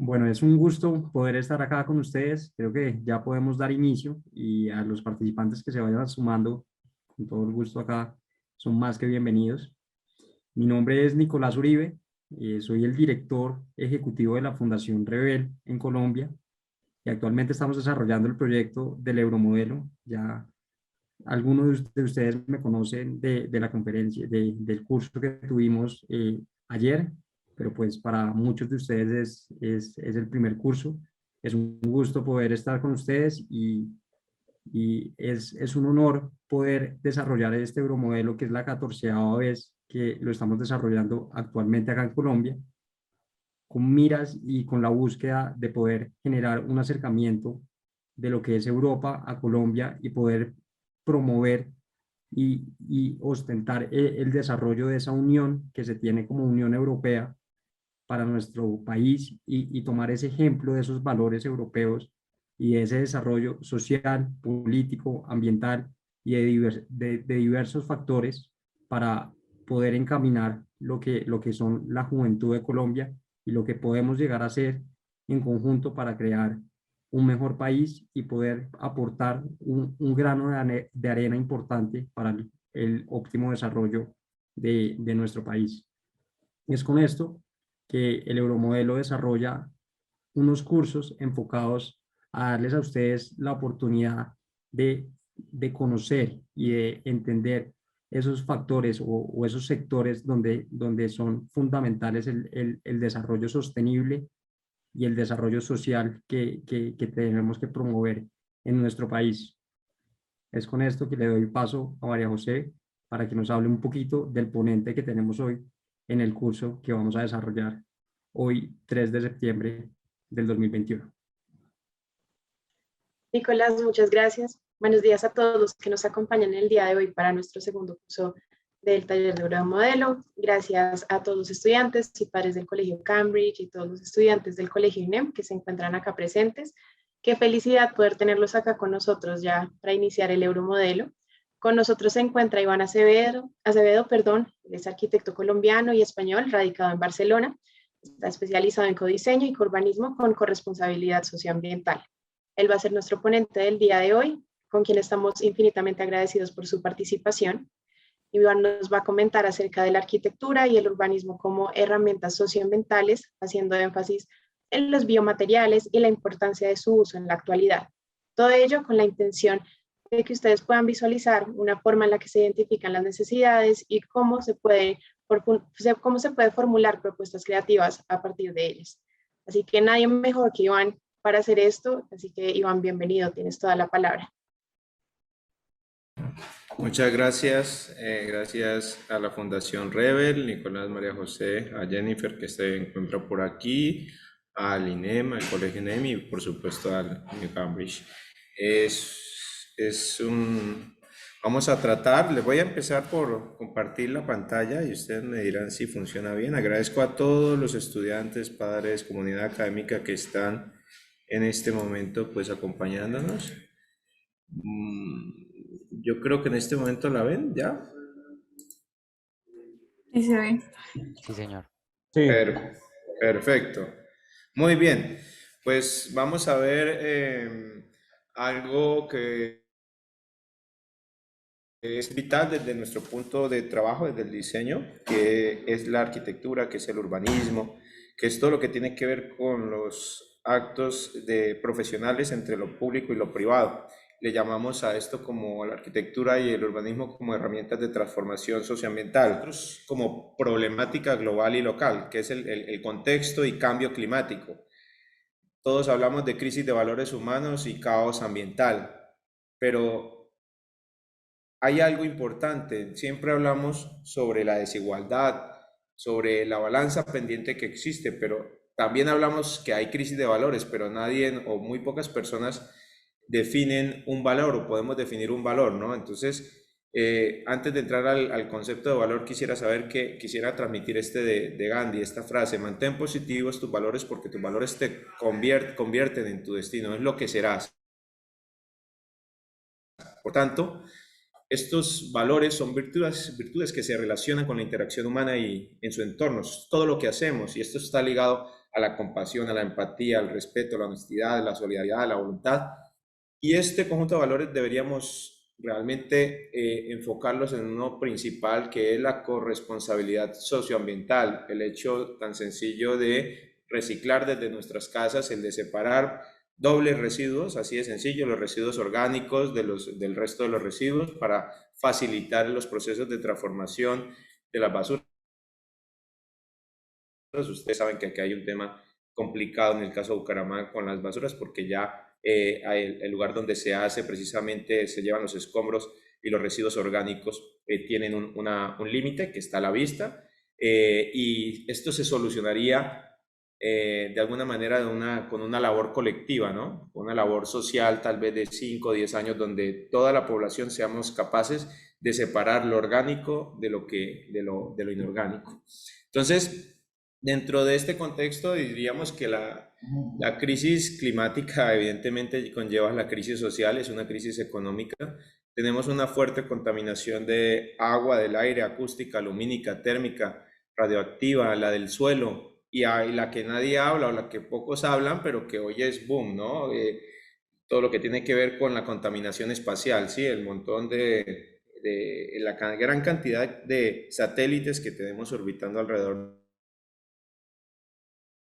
Bueno, es un gusto poder estar acá con ustedes. Creo que ya podemos dar inicio y a los participantes que se vayan sumando, con todo el gusto acá, son más que bienvenidos. Mi nombre es Nicolás Uribe, soy el director ejecutivo de la Fundación Rebel en Colombia y actualmente estamos desarrollando el proyecto del Euromodelo. Ya algunos de ustedes me conocen de la conferencia, del curso que tuvimos ayer, pero pues para muchos de ustedes es el primer curso. Es un gusto poder estar con ustedes y es un honor poder desarrollar este euromodelo, que es la 14ª vez que lo estamos desarrollando actualmente acá en Colombia, con miras y con la búsqueda de poder generar un acercamiento de lo que es Europa a Colombia y poder promover y ostentar el desarrollo de esa unión que se tiene como Unión Europea para nuestro país y tomar ese ejemplo de esos valores europeos y de ese desarrollo social, político, ambiental y de diversos factores para poder encaminar lo que son la juventud de Colombia y lo que podemos llegar a hacer en conjunto para crear un mejor país y poder aportar un grano de arena importante para el óptimo desarrollo de nuestro país. Es con esto que el Euromodelo desarrolla unos cursos enfocados a darles a ustedes la oportunidad de conocer y de entender esos factores o esos sectores donde son fundamentales el desarrollo sostenible y el desarrollo social que tenemos que promover en nuestro país. Es con esto que le doy paso a María José para que nos hable un poquito del ponente que tenemos hoy en el curso que vamos a desarrollar hoy, 3 de septiembre del 2021. Nicolás, muchas gracias. Buenos días a todos los que nos acompañan el día de hoy para nuestro segundo curso del taller de Euromodelo. Gracias a todos los estudiantes y padres del Colegio Cambridge y todos los estudiantes del Colegio INEM que se encuentran acá presentes. Qué felicidad poder tenerlos acá con nosotros ya para iniciar el Euromodelo. Con nosotros se encuentra Iván Acevedo, es arquitecto colombiano y español, radicado en Barcelona. Está especializado en codiseño y urbanismo con corresponsabilidad socioambiental. Él va a ser nuestro ponente del día de hoy, con quien estamos infinitamente agradecidos por su participación. Iván nos va a comentar acerca de la arquitectura y el urbanismo como herramientas socioambientales, haciendo énfasis en los biomateriales y la importancia de su uso en la actualidad. Todo ello con la intención de que ustedes puedan visualizar una forma en la que se identifican las necesidades y cómo se puede formular propuestas creativas a partir de ellas. Así que nadie mejor que Iván para hacer esto, así que Iván, bienvenido, tienes toda la palabra. Muchas gracias, gracias a la Fundación Rebel, Nicolás, María José, a Jennifer que se encuentra por aquí, al INEM, al Colegio INEM y por supuesto al New Cambridge. Vamos a tratar, les voy a empezar por compartir la pantalla y ustedes me dirán si funciona bien. Agradezco a todos los estudiantes, padres, comunidad académica que están en este momento pues acompañándonos. Yo creo que en este momento la ven, ¿ya? Sí, se ve. Sí, señor. Sí. Perfecto. Muy bien. Pues vamos a ver algo que es vital desde nuestro punto de trabajo, desde el diseño, que es la arquitectura, que es el urbanismo, que es todo lo que tiene que ver con los actos de profesionales entre lo público y lo privado. Le llamamos a esto como la arquitectura y el urbanismo como herramientas de transformación socioambiental. Nosotros como problemática global y local, que es el contexto y cambio climático. Todos hablamos de crisis de valores humanos y caos ambiental, pero hay algo importante. Siempre hablamos sobre la desigualdad, sobre la balanza pendiente que existe, pero también hablamos que hay crisis de valores, pero nadie o muy pocas personas definen un valor o podemos definir un valor, ¿no? Entonces, antes de entrar al concepto de valor, quisiera transmitir de Gandhi, esta frase: mantén positivos tus valores porque tus valores te convierten en tu destino, es lo que serás. Por tanto, estos valores son virtudes que se relacionan con la interacción humana y en su entorno, todo lo que hacemos, y esto está ligado a la compasión, a la empatía, al respeto, a la honestidad, a la solidaridad, a la voluntad. Y este conjunto de valores deberíamos realmente enfocarlos en uno principal, que es la corresponsabilidad socioambiental, el hecho tan sencillo de reciclar desde nuestras casas, el de separar dobles residuos, así de sencillo, los residuos orgánicos del resto de los residuos para facilitar los procesos de transformación de las basuras. Ustedes saben que aquí hay un tema complicado en el caso de Bucaramanga con las basuras, porque ya el lugar donde se hace precisamente se llevan los escombros y los residuos orgánicos tienen un límite que está a la vista, y esto se solucionaría de alguna manera con una labor colectiva, ¿no? Una labor social tal vez de 5 o 10 años donde toda la población seamos capaces de separar lo orgánico de lo inorgánico. Entonces, dentro de este contexto diríamos que la crisis climática evidentemente conlleva la crisis social, es una crisis económica. Tenemos una fuerte contaminación de agua, del aire, acústica, lumínica, térmica, radioactiva, la del suelo, y hay la que nadie habla o la que pocos hablan, pero que hoy es boom, ¿no? Todo lo que tiene que ver con la contaminación espacial, ¿sí? El montón de la gran cantidad de satélites que tenemos orbitando alrededor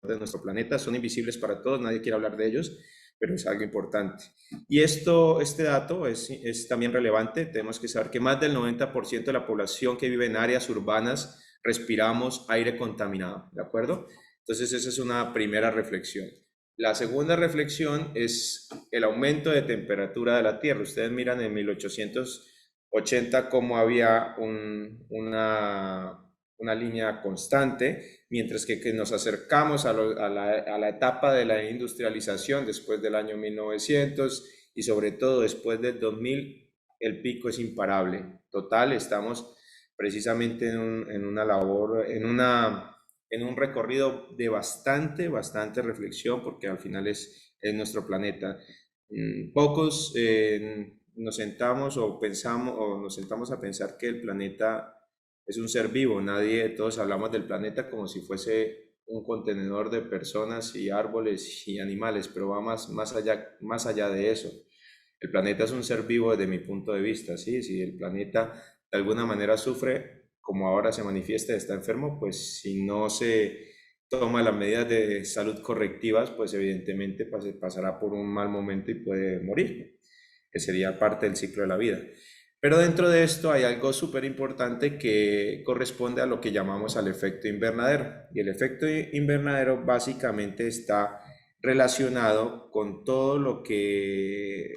de nuestro planeta son invisibles para todos, nadie quiere hablar de ellos, pero es algo importante. Y este dato es también relevante. Tenemos que saber que más del 90% de la población que vive en áreas urbanas respiramos aire contaminado, ¿de acuerdo? Entonces esa es una primera reflexión. La segunda reflexión es el aumento de temperatura de la Tierra. Ustedes miran en 1880 cómo había una línea constante, mientras que nos acercamos a la etapa de la industrialización después del año 1900 y sobre todo después del 2000, el pico es imparable. Total, estamos precisamente en una labor, en un recorrido de bastante reflexión, porque al final es nuestro planeta. Pocos nos sentamos o pensamos o nos sentamos a pensar que el planeta es un ser vivo. Todos hablamos del planeta como si fuese un contenedor de personas y árboles y animales, pero va más allá de eso. El planeta es un ser vivo desde mi punto de vista, ¿sí? Si el planeta de alguna manera sufre, como ahora se manifiesta, está enfermo, pues si no se toma las medidas de salud correctivas, pues evidentemente pasará por un mal momento y puede morir, que sería parte del ciclo de la vida. Pero dentro de esto hay algo súper importante que corresponde a lo que llamamos al efecto invernadero. Y el efecto invernadero básicamente está relacionado con todo lo que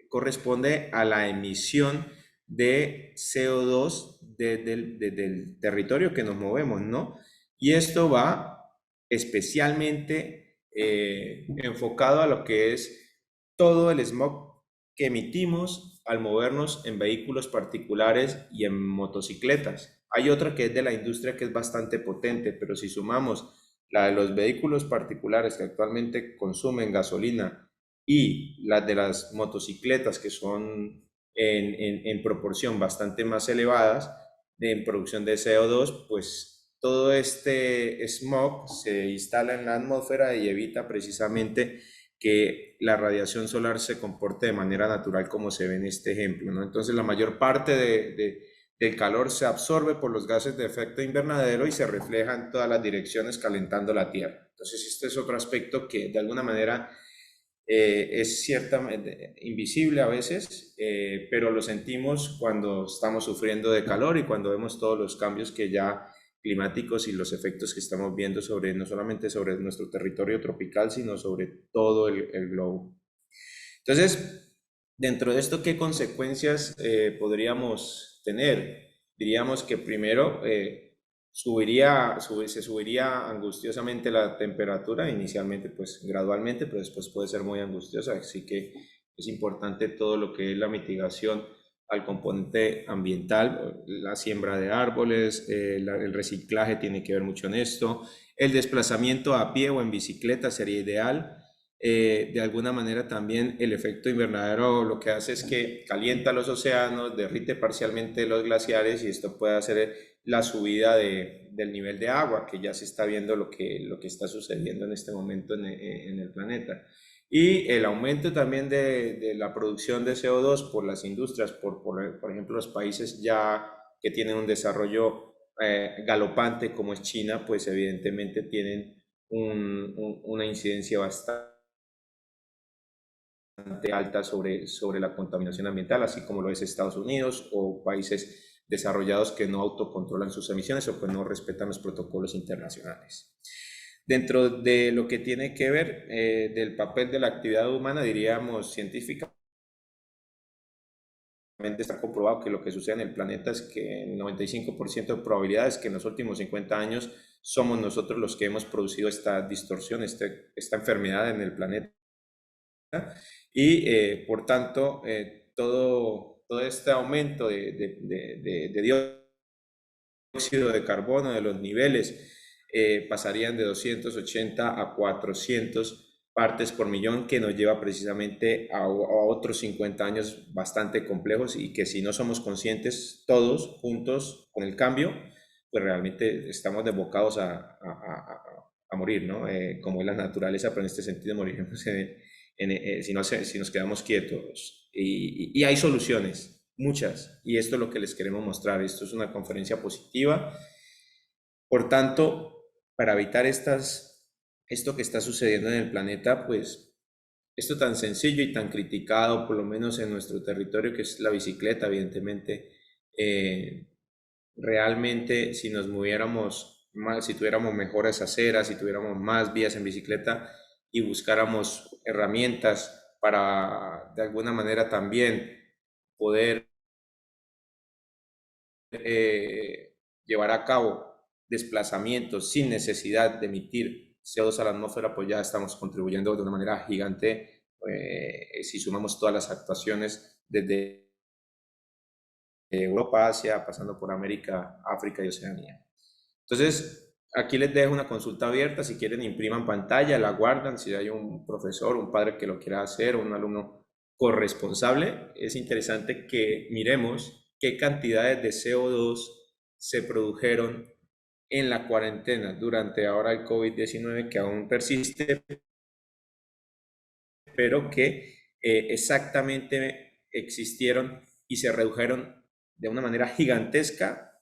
corresponde a la emisión de CO2 desde el territorio que nos movemos, ¿no? Y esto va especialmente enfocado a lo que es todo el smog que emitimos al movernos en vehículos particulares y en motocicletas. Hay otra que es de la industria que es bastante potente, pero si sumamos la de los vehículos particulares que actualmente consumen gasolina y las de las motocicletas que son en proporción bastante más elevadas en producción de CO2, pues todo este smog se instala en la atmósfera y evita precisamente que la radiación solar se comporte de manera natural como se ve en este ejemplo, ¿no? Entonces la mayor parte del calor se absorbe por los gases de efecto invernadero y se refleja en todas las direcciones calentando la Tierra. Entonces este es otro aspecto que de alguna manera es ciertamente invisible a veces, pero lo sentimos cuando estamos sufriendo de calor y cuando vemos todos los cambios que ya climáticos y los efectos que estamos viendo no solamente sobre nuestro territorio tropical, sino sobre todo el globo. Entonces, dentro de esto, ¿qué consecuencias podríamos tener? Diríamos que primero se subiría angustiosamente la temperatura, inicialmente pues gradualmente, pero después puede ser muy angustiosa, así que es importante todo lo que es la mitigación al componente ambiental, la siembra de árboles, el reciclaje tiene que ver mucho en esto, el desplazamiento a pie o en bicicleta sería ideal. De alguna manera también el efecto invernadero lo que hace es que calienta los océanos, derrite parcialmente los glaciares y esto puede hacer la subida del nivel de agua, que ya se está viendo lo que está sucediendo en este momento en el planeta. Y el aumento también de la producción de CO2 por las industrias, por ejemplo, los países ya que tienen un desarrollo galopante como es China, pues evidentemente tienen una incidencia bastante alta sobre la contaminación ambiental, así como lo es Estados Unidos o países desarrollados que no autocontrolan sus emisiones o que no respetan los protocolos internacionales. Dentro de lo que tiene que ver del papel de la actividad humana, diríamos científicamente está comprobado que lo que sucede en el planeta es que el 95% de probabilidades que en los últimos 50 años somos nosotros los que hemos producido esta distorsión, esta enfermedad en el planeta. Y por tanto, todo este aumento de dióxido de carbono de los niveles pasarían de 280 a 400 partes por millón, que nos lleva precisamente a otros 50 años bastante complejos y que si no somos conscientes todos juntos con el cambio, pues realmente estamos desbocados a morir, ¿no? Como es la naturaleza, pero en este sentido moriremos si nos quedamos quietos. Y hay soluciones, muchas, y esto es lo que les queremos mostrar. Esto es una conferencia positiva. Por tanto, para evitar esto que está sucediendo en el planeta, pues esto tan sencillo y tan criticado, por lo menos en nuestro territorio, que es la bicicleta, evidentemente, realmente si nos moviéramos más, si tuviéramos mejores aceras, si tuviéramos más vías en bicicleta y buscáramos herramientas para de alguna manera también poder llevar a cabo desplazamientos sin necesidad de emitir CO2 a la atmósfera, pues ya estamos contribuyendo de una manera gigante si sumamos todas las actuaciones desde Europa, Asia, pasando por América, África y Oceanía. Entonces, aquí les dejo una consulta abierta. Si quieren, impriman pantalla, la guardan. Si hay un profesor, un padre que lo quiera hacer, o un alumno corresponsable, es interesante que miremos qué cantidades de CO2 se produjeron en la cuarentena durante ahora el COVID-19, que aún persiste, pero que exactamente existieron y se redujeron de una manera gigantesca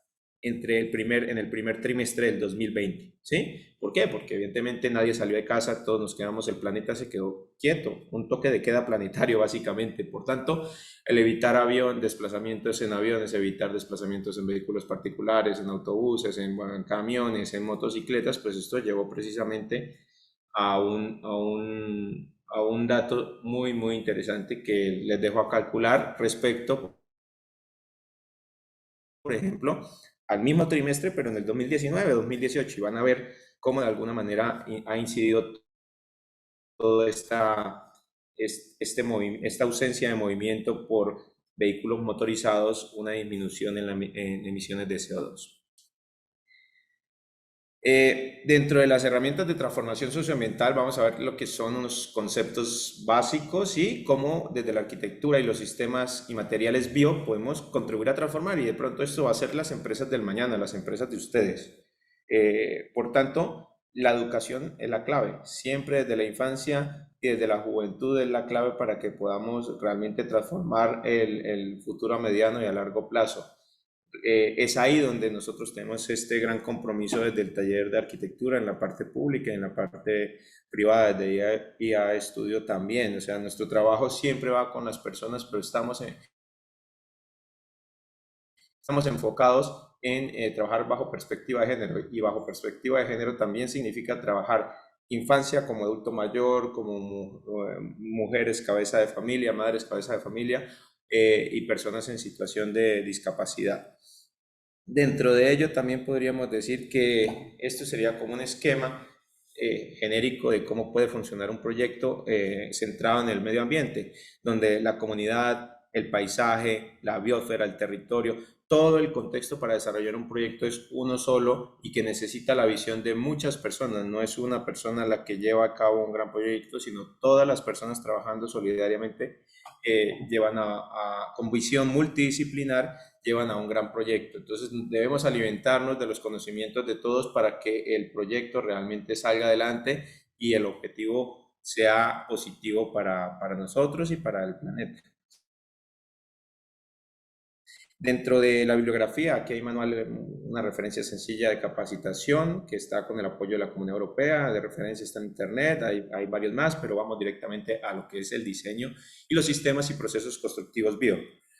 en el primer trimestre del 2020, ¿sí? ¿Por qué? Porque evidentemente nadie salió de casa, todos nos quedamos, el planeta se quedó quieto, un toque de queda planetario básicamente. Por tanto, el evitar desplazamientos en aviones, evitar desplazamientos en vehículos particulares, en autobuses, en camiones, en motocicletas, pues esto llevó precisamente a un dato muy, muy interesante que les dejo a calcular respecto, por ejemplo, al mismo trimestre, pero en el 2019, 2018, y van a ver cómo de alguna manera ha incidido toda esta ausencia de movimiento por vehículos motorizados, una disminución en emisiones de CO2. Dentro de las herramientas de transformación socioambiental vamos a ver lo que son unos conceptos básicos y cómo desde la arquitectura y los sistemas y materiales bio podemos contribuir a transformar, y de pronto esto va a ser las empresas del mañana, las empresas de ustedes. Por tanto, la educación es la clave, siempre desde la infancia y desde la juventud es la clave para que podamos realmente transformar el futuro a mediano y a largo plazo. Es ahí donde nosotros tenemos este gran compromiso desde el taller de arquitectura en la parte pública y en la parte privada, desde IA Estudio también. O sea, nuestro trabajo siempre va con las personas, pero estamos enfocados en trabajar bajo perspectiva de género, y bajo perspectiva de género también significa trabajar infancia como adulto mayor, como mujeres cabeza de familia, madres cabeza de familia y personas en situación de discapacidad. Dentro de ello también podríamos decir que esto sería como un esquema genérico de cómo puede funcionar un proyecto centrado en el medio ambiente, donde la comunidad el paisaje, la biosfera, el territorio, todo el contexto para desarrollar un proyecto es uno solo y que necesita la visión de muchas personas. No es una persona la que lleva a cabo un gran proyecto, sino todas las personas trabajando solidariamente llevan con visión multidisciplinar, llevan a un gran proyecto. Entonces debemos alimentarnos de los conocimientos de todos para que el proyecto realmente salga adelante y el objetivo sea positivo para nosotros y para el planeta. Dentro de la bibliografía, aquí hay manual, una referencia sencilla de capacitación que está con el apoyo de la Comunidad Europea, de referencia está en Internet, hay varios más, pero vamos directamente a lo que es el diseño y los sistemas y procesos constructivos bio.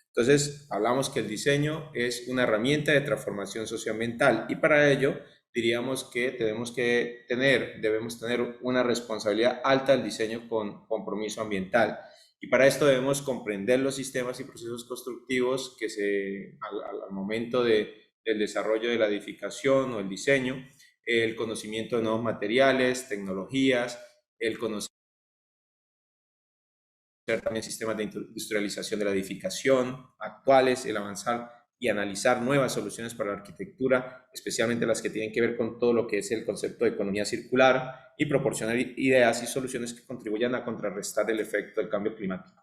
Entonces, hablamos que el diseño es una herramienta de transformación socioambiental y para ello diríamos que debemos tener una responsabilidad alta del diseño con compromiso ambiental. Y para esto debemos comprender los sistemas y procesos constructivos que al momento del desarrollo de la edificación o el diseño, el conocimiento de nuevos materiales, tecnologías, el conocer también sistemas de industrialización de la edificación actuales, el avanzar y analizar nuevas soluciones para la arquitectura, especialmente las que tienen que ver con todo lo que es el concepto de economía circular y proporcionar ideas y soluciones que contribuyan a contrarrestar el efecto del cambio climático.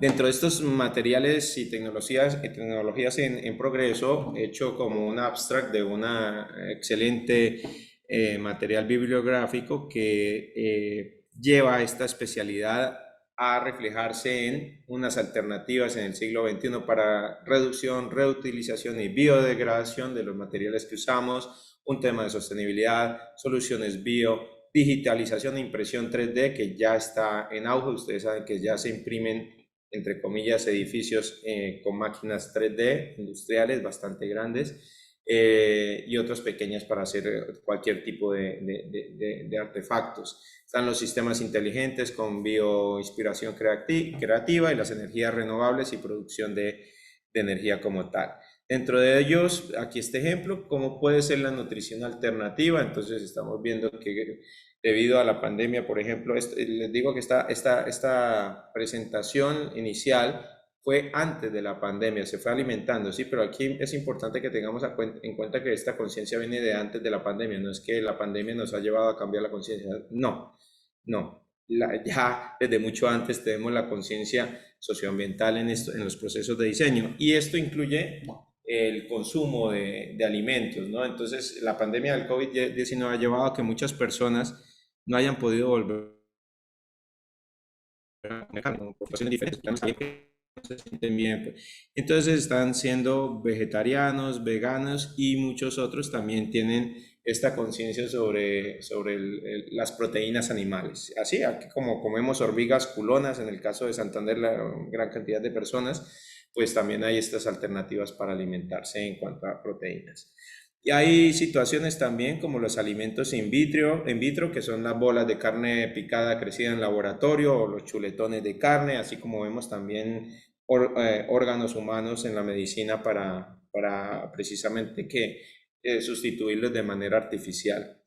Dentro de estos materiales y tecnologías en progreso, hecho como un abstract de una excelente material bibliográfico que lleva esta especialidad a reflejarse en unas alternativas en el siglo XXI para reducción, reutilización y biodegradación de los materiales que usamos, un tema de sostenibilidad, soluciones bio, digitalización e impresión 3D que ya está en auge. Ustedes saben que ya se imprimen, entre comillas, edificios con máquinas 3D industriales bastante grandes y otras pequeñas para hacer cualquier tipo de artefactos. Están los sistemas inteligentes con bioinspiración creativa y las energías renovables y producción de energía como tal. Dentro de ellos, aquí este ejemplo, cómo puede ser la nutrición alternativa. Entonces estamos viendo que debido a la pandemia, por ejemplo, les digo que esta presentación inicial fue antes de la pandemia, se fue alimentando, sí, pero aquí es importante que tengamos en cuenta que esta conciencia viene de antes de la pandemia, no es que la pandemia nos ha llevado a cambiar la conciencia, no, ya desde mucho antes tenemos la conciencia socioambiental en los procesos de diseño y esto incluye el consumo de alimentos, ¿no? Entonces, la pandemia del COVID-19 ha llevado a que muchas personas no hayan podido volver a comer carne, por situaciones diferentes, no se sienten bien, pues. Entonces están siendo vegetarianos, veganos y muchos otros también tienen esta conciencia sobre las proteínas animales. Así como comemos hormigas culonas, en el caso de Santander, la gran cantidad de personas, pues también hay estas alternativas para alimentarse en cuanto a proteínas. Y hay situaciones también como los alimentos in vitro, que son las bolas de carne picada crecida en laboratorio o los chuletones de carne, así como vemos también órganos humanos en la medicina para precisamente sustituirlos de manera artificial.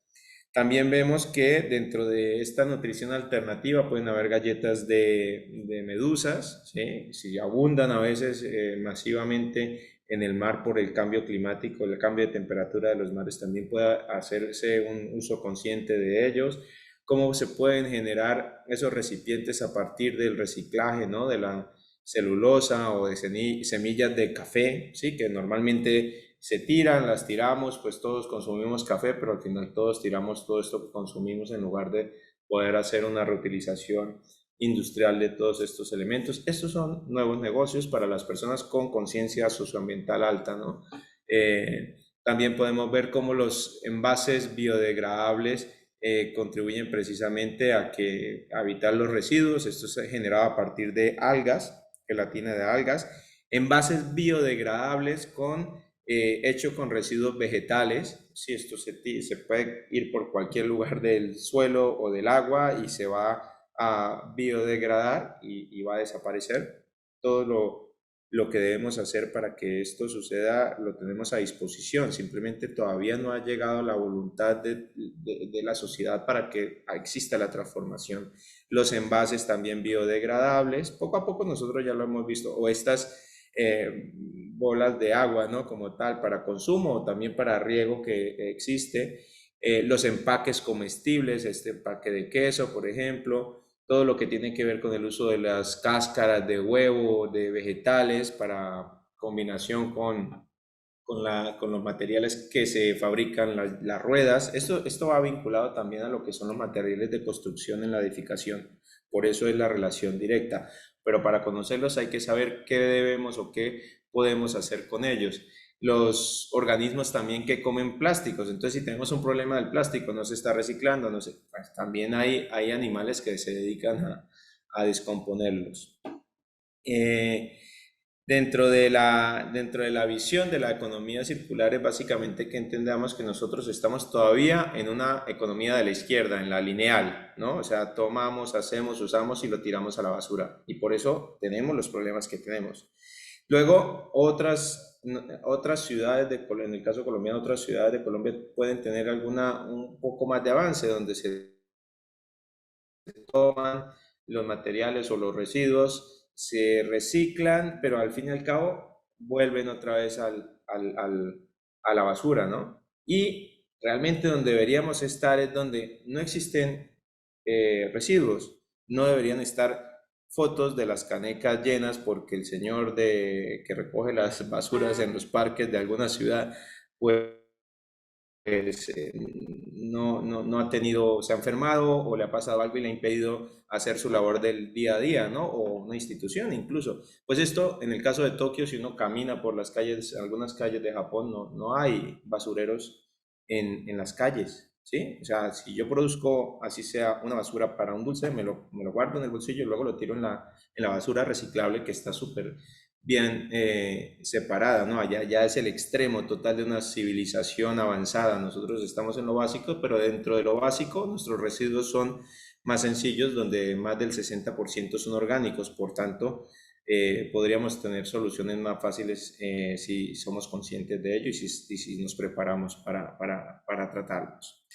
También vemos que dentro de esta nutrición alternativa pueden haber galletas de medusas, ¿sí? Si abundan a veces masivamente en el mar por el cambio climático, el cambio de temperatura de los mares, también puede hacerse un uso consciente de ellos. Cómo se pueden generar esos recipientes a partir del reciclaje, ¿no? De la celulosa o de semillas de café, ¿sí? Que normalmente se tiran, las tiramos, pues todos consumimos café, pero al final todos tiramos todo esto que consumimos en lugar de poder hacer una reutilización industrial de todos estos elementos. Estos son nuevos negocios para las personas con conciencia socioambiental alta, ¿no? También podemos ver cómo los envases biodegradables contribuyen precisamente a evitar los residuos. Esto se generado a partir de algas, gelatina de algas, envases biodegradables hecho con residuos vegetales. Si esto se puede ir por cualquier lugar del suelo o del agua y se va a biodegradar y va a desaparecer todo lo que debemos hacer para que esto suceda lo tenemos a disposición. Simplemente todavía no ha llegado la voluntad de la sociedad para que exista la transformación. Los envases también biodegradables, poco a poco nosotros ya lo hemos visto, o estas bolas de agua, ¿no? Como tal, para consumo o también para riego que existe. Los empaques comestibles, este empaque de queso, por ejemplo, todo lo que tiene que ver con el uso de las cáscaras de huevo, de vegetales, para combinación con los materiales que se fabrican, las ruedas. Esto va vinculado también a lo que son los materiales de construcción en la edificación. Por eso es la relación directa. Pero para conocerlos hay que saber qué debemos o qué podemos hacer con ellos. Los organismos también que comen plásticos. Entonces, si tenemos un problema del plástico, no se está reciclando, no sé, pues también hay animales que se dedican a descomponerlos. Eh, dentro de la visión de la economía circular es básicamente que entendamos que nosotros estamos todavía en una economía de la izquierda, en la lineal, ¿no? O sea, tomamos, hacemos, usamos y lo tiramos a la basura. Y por eso tenemos los problemas que tenemos. Luego, otras ciudades, en el caso colombiano, otras ciudades de Colombia pueden tener un poco más de avance, donde se toman los materiales o los residuos, se reciclan, pero al fin y al cabo vuelven otra vez a la basura, ¿no? Y realmente donde deberíamos estar es donde no existen residuos, no deberían estar fotos de las canecas llenas porque el señor que recoge las basuras en los parques de alguna ciudad, pues no ha tenido, se ha enfermado o le ha pasado algo y le ha impedido hacer su labor del día a día, ¿no? O una institución incluso. Pues esto, en el caso de Tokio, si uno camina por las calles, algunas calles de Japón, no hay basureros en las calles, ¿sí? O sea, si yo produzco, así sea, una basura para un dulce, me lo guardo en el bolsillo y luego lo tiro en la basura reciclable que está súper bien separada, ¿no? Allá ya es el extremo total de una civilización avanzada. Nosotros estamos en lo básico, pero dentro de lo básico nuestros residuos son más sencillos, donde más del 60% son orgánicos. Por tanto, podríamos tener soluciones más fáciles si somos conscientes de ello y si nos preparamos para tratarlos.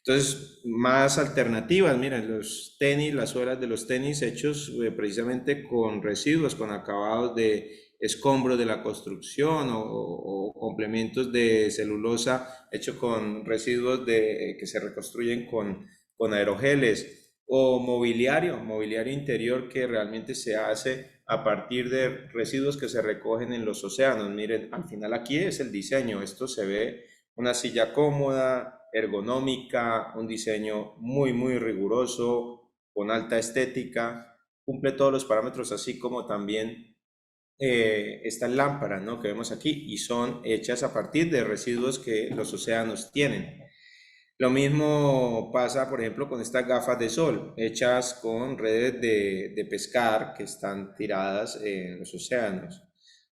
Entonces, más alternativas, miren, los tenis, las suelas de los tenis hechos precisamente con residuos, con acabados de escombros de la construcción o complementos de celulosa hechos con residuos que se reconstruyen con aerogeles o mobiliario interior que realmente se hace a partir de residuos que se recogen en los océanos. Miren, al final aquí es el diseño, esto se ve una silla cómoda, ergonómica, un diseño muy, muy riguroso, con alta estética, cumple todos los parámetros, así como también estas lámparas, ¿no? Que vemos aquí y son hechas a partir de residuos que los océanos tienen. Lo mismo pasa, por ejemplo, con estas gafas de sol, hechas con redes de pescar que están tiradas en los océanos.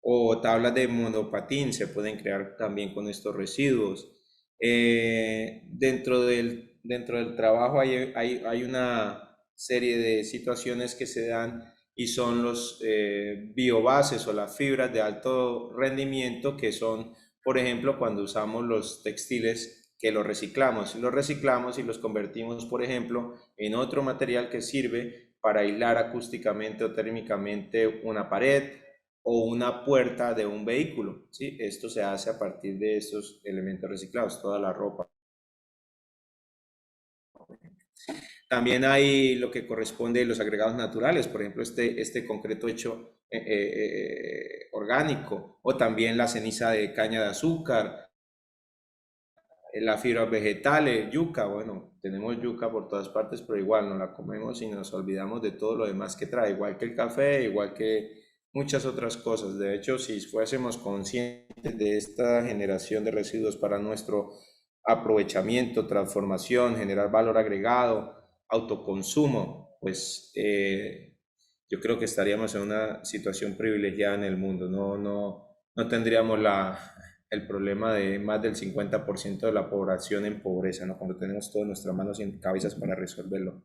O tablas de monopatín se pueden crear también con estos residuos. Dentro del trabajo hay una serie de situaciones que se dan y son los biobases o las fibras de alto rendimiento que son, por ejemplo, cuando usamos los textiles que los reciclamos y los convertimos, por ejemplo, en otro material que sirve para aislar acústicamente o térmicamente una pared o una puerta de un vehículo, ¿sí? Esto se hace a partir de estos elementos reciclados, toda la ropa. También hay lo que corresponde a los agregados naturales, por ejemplo, este concreto hecho orgánico, o también la ceniza de caña de azúcar, las fibras vegetales, yuca, bueno, tenemos yuca por todas partes, pero igual no la comemos y nos olvidamos de todo lo demás que trae, igual que el café, igual que muchas otras cosas. De hecho, si fuésemos conscientes de esta generación de residuos para nuestro aprovechamiento, transformación, generar valor agregado, autoconsumo, pues yo creo que estaríamos en una situación privilegiada en el mundo. No tendríamos el problema de más del 50% de la población en pobreza, ¿no? Cuando tenemos todo en nuestras manos y en cabezas para resolverlo.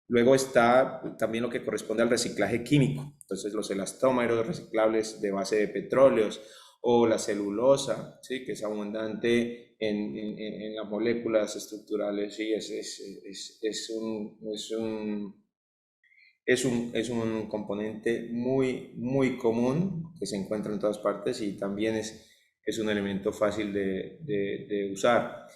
Luego está también lo que corresponde al reciclaje químico, entonces los elastómeros reciclables de base de petróleos o la celulosa, ¿sí? Que es abundante en las moléculas estructurales, sí, es un componente muy común que se encuentra en todas partes y también es un elemento fácil de usar.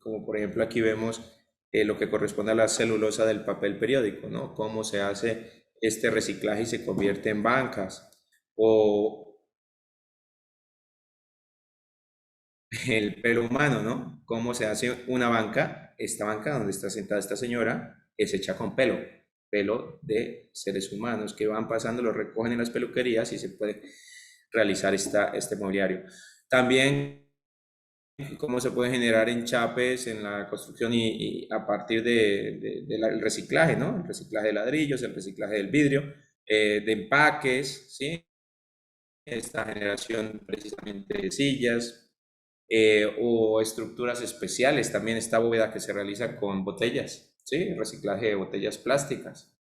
Como por ejemplo aquí vemos lo que corresponde a la celulosa del papel periódico, ¿no? Cómo se hace este reciclaje y se convierte en bancas. O el pelo humano, ¿no? Cómo se hace una banca. Esta banca donde está sentada esta señora es hecha con pelo de seres humanos que van pasando, lo recogen en las peluquerías y se puede realizar este mobiliario. También cómo se puede generar enchapes en la construcción y a partir del reciclaje, ¿no? El reciclaje de ladrillos, el reciclaje del vidrio, de empaques, ¿sí? Esta generación precisamente de sillas, o estructuras especiales. También esta bóveda que se realiza con botellas, ¿sí? Reciclaje de botellas plásticas.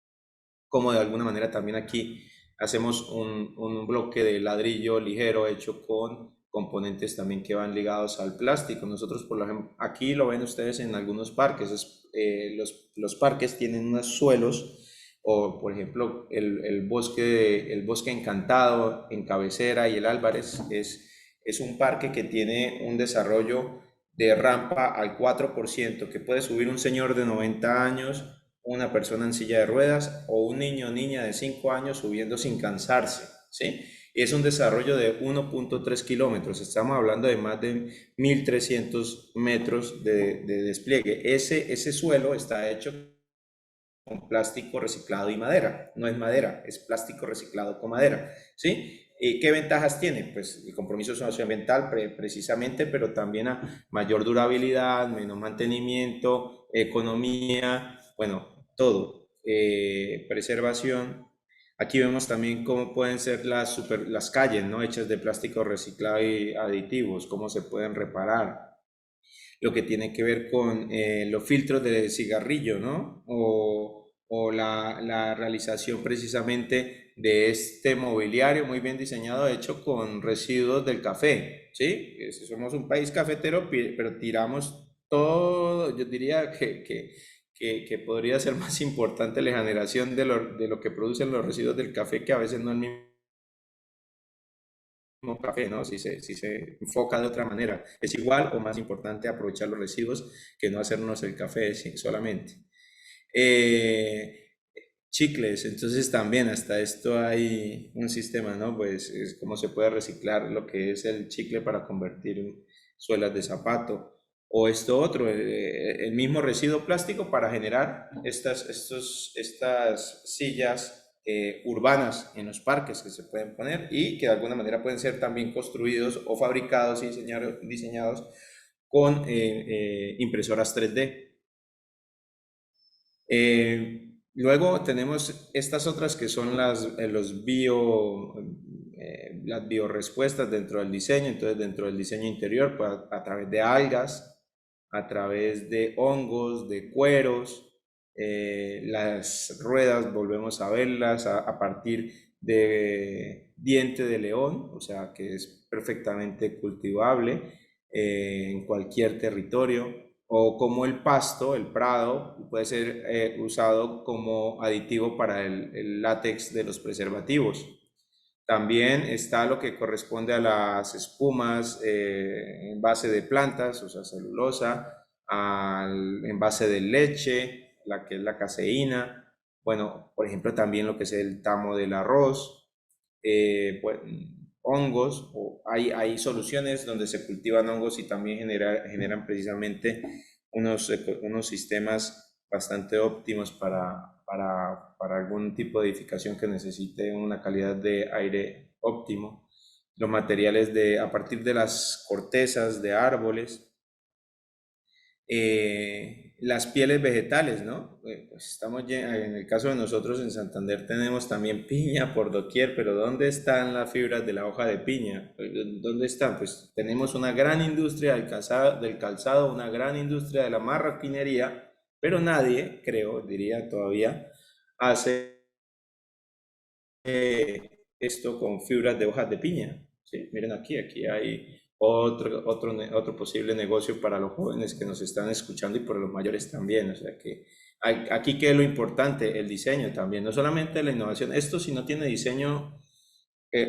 Como de alguna manera también aquí hacemos un bloque de ladrillo ligero hecho con componentes también que van ligados al plástico. Nosotros, por ejemplo, aquí lo ven ustedes en algunos parques, los parques tienen unos suelos, o por ejemplo el bosque Encantado en Cabecera y el Álvarez es un parque que tiene un desarrollo de rampa al 4%, que puede subir un señor de 90 años, una persona en silla de ruedas o un niño o niña de 5 años subiendo sin cansarse, ¿sí? Y es un desarrollo de 1.3 kilómetros, estamos hablando de más de 1.300 metros de despliegue. Ese suelo está hecho con plástico reciclado y madera. No es madera, es plástico reciclado con madera, ¿sí? ¿Y qué ventajas tiene? Pues el compromiso socioambiental precisamente, pero también a mayor durabilidad, menos mantenimiento, economía, bueno, todo. Preservación. Aquí vemos también cómo pueden ser las calles, ¿no? Hechas de plástico reciclado y aditivos, cómo se pueden reparar, lo que tiene que ver con los filtros de cigarrillo, ¿no? O la realización precisamente de este mobiliario muy bien diseñado, hecho con residuos del café, ¿sí? Somos un país cafetero, pero tiramos todo, yo diría que podría ser más importante la generación de lo que producen los residuos del café, que a veces no es el mismo café, ¿no? Si se enfoca de otra manera. Es igual o más importante aprovechar los residuos que no hacernos el café solamente. Eh, Chicles, entonces también hasta esto hay un sistema, ¿no? Pues es cómo se puede reciclar lo que es el chicle para convertir en suelas de zapato. O esto otro, el mismo residuo plástico para generar estas sillas urbanas en los parques que se pueden poner y que de alguna manera pueden ser también construidos o fabricados y diseñados con impresoras 3D. Luego tenemos estas otras que son las biorespuestas dentro del diseño. Entonces, dentro del diseño interior, pues, a través de algas, a través de hongos, de cueros, las ruedas volvemos a verlas a partir de diente de león, o sea que es perfectamente cultivable en cualquier territorio, o como el pasto, el prado, puede ser usado como aditivo para el látex de los preservativos. También está lo que corresponde a las espumas en base de plantas, o sea, celulosa, en base de leche, la que es la caseína. Bueno, por ejemplo, también lo que es el tamo del arroz, pues, hongos, o hay soluciones donde se cultivan hongos y también generan precisamente unos sistemas bastante óptimos para algún tipo de edificación que necesite una calidad de aire óptimo. Los materiales a partir de las cortezas de árboles, las pieles vegetales, ¿no? Pues en el caso de nosotros en Santander tenemos también piña por doquier, pero ¿dónde están las fibras de la hoja de piña? ¿Dónde están? Pues tenemos una gran industria del calzado, una gran industria de la marroquinería, pero nadie, creo, diría todavía, hace esto con fibras de hojas de piña. ¿Sí? Miren aquí hay otro posible negocio para los jóvenes que nos están escuchando y para los mayores también. O sea que aquí qué es lo importante, el diseño también, no solamente la innovación. Esto si no tiene diseño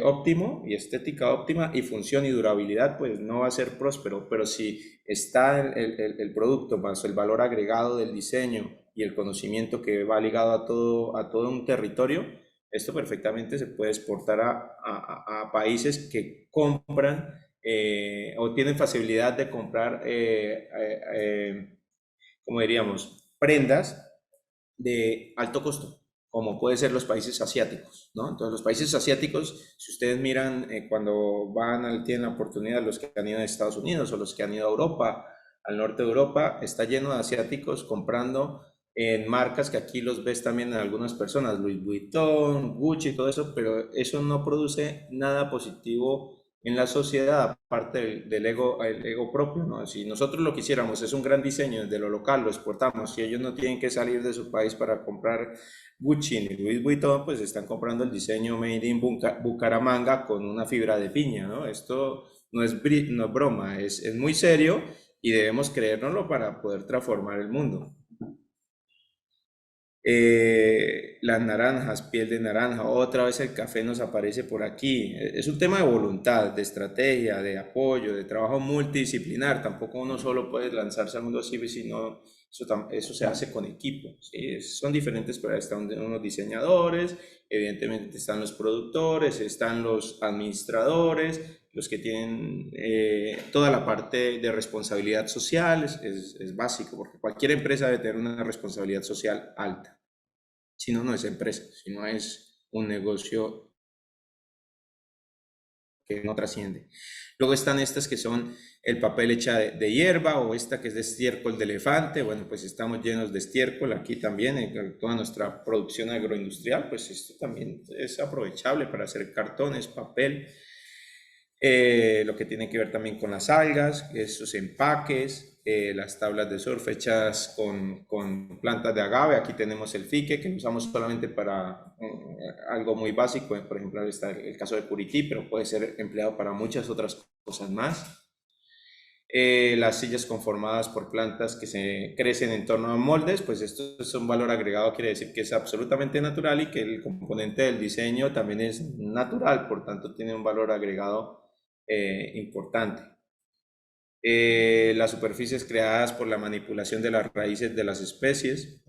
óptimo y estética óptima y función y durabilidad, pues no va a ser próspero, pero si está el producto más el valor agregado del diseño y el conocimiento que va ligado a todo un territorio, esto perfectamente se puede exportar a países que compran o tienen facilidad de comprar, como diríamos, prendas de alto costo, como puede ser los países asiáticos, ¿no? Entonces, los países asiáticos, si ustedes miran cuando tienen la oportunidad, los que han ido a Estados Unidos o los que han ido a Europa, al norte de Europa, está lleno de asiáticos comprando en marcas que aquí los ves también en algunas personas, Louis Vuitton, Gucci, todo eso, pero eso no produce nada positivo en la sociedad, aparte del ego, el ego propio, ¿no? Si nosotros lo quisiéramos, es un gran diseño desde lo local, lo exportamos, si ellos no tienen que salir de su país para comprar Gucci ni Louis Vuitton, pues están comprando el diseño Made in Bucaramanga con una fibra de piña, ¿no? Esto no es broma, es muy serio y debemos creérnoslo para poder transformar el mundo. Las naranjas, piel de naranja, otra vez el café nos aparece por aquí. Es un tema de voluntad, de estrategia, de apoyo, de trabajo multidisciplinar. Tampoco uno solo puede lanzarse al mundo así, sino eso se hace con equipo. ¿Sí? Son diferentes, pero están unos diseñadores, evidentemente están los productores, están los administradores, los que tienen toda la parte de responsabilidad social, es básico, porque cualquier empresa debe tener una responsabilidad social alta. Si no, no es empresa, si no es un negocio que no trasciende. Luego están estas que son el papel hecha de hierba o esta que es de estiércol de elefante. Bueno, pues estamos llenos de estiércol aquí también en toda nuestra producción agroindustrial, pues esto también es aprovechable para hacer cartones, papel. Lo que tiene que ver también con las algas, esos empaques, las tablas de surf hechas con plantas de agave. Aquí tenemos el fique, que lo usamos solamente para algo muy básico. Por ejemplo, está el caso de Curití, pero puede ser empleado para muchas otras cosas más. Las sillas conformadas por plantas que se crecen en torno a moldes, pues esto es un valor agregado, quiere decir que es absolutamente natural y que el componente del diseño también es natural, por tanto tiene un valor agregado importante. Las superficies creadas por la manipulación de las raíces de las especies.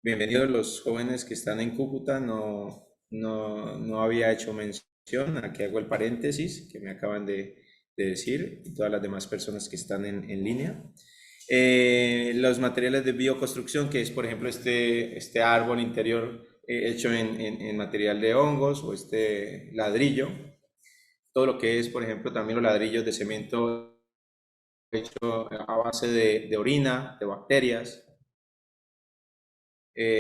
Bienvenidos los jóvenes que están en Cúcuta, no había hecho mención, aquí hago el paréntesis que me acaban de decir y todas las demás personas que están en línea. Los materiales de bioconstrucción, que es por ejemplo este árbol interior hecho en material de hongos o este ladrillo, todo lo que es por ejemplo también los ladrillos de cemento hecho a base de orina, de bacterias,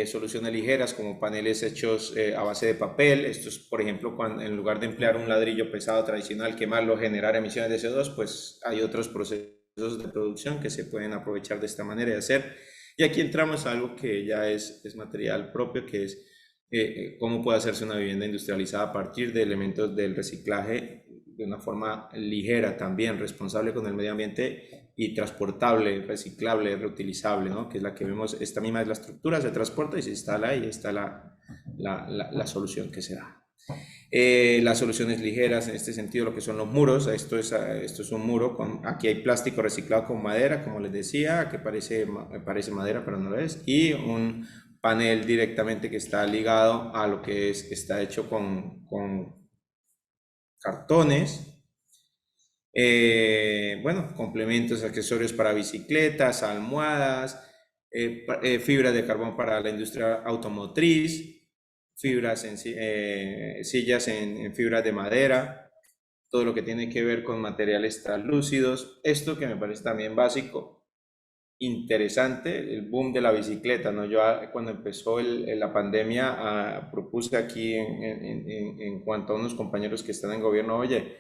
soluciones ligeras como paneles hechos a base de papel. Esto es, por ejemplo, cuando en lugar de emplear un ladrillo pesado tradicional, quemarlo, generar emisiones de CO2, pues hay otros procesos de producción que se pueden aprovechar de esta manera de hacer. Y aquí entramos a algo que ya es material propio, que es cómo puede hacerse una vivienda industrializada a partir de elementos del reciclaje de una forma ligera también, responsable con el medio ambiente y transportable, reciclable, reutilizable, ¿no? Que es la que vemos, esta misma es la estructura, se transporta y se instala y está la solución que se da. Las soluciones ligeras en este sentido, lo que son los muros, esto es un muro, aquí hay plástico reciclado con madera, como les decía, que parece madera, pero no lo es, y un panel directamente que está ligado a lo que está hecho con cartones. Bueno, complementos, accesorios para bicicletas, almohadas, fibras de carbón para la industria automotriz, sillas en fibras de madera, todo lo que tiene que ver con materiales translúcidos. Esto que me parece también básico, interesante, el boom de la bicicleta, ¿no? Yo cuando empezó la pandemia propuse aquí en cuanto a unos compañeros que están en gobierno, oye,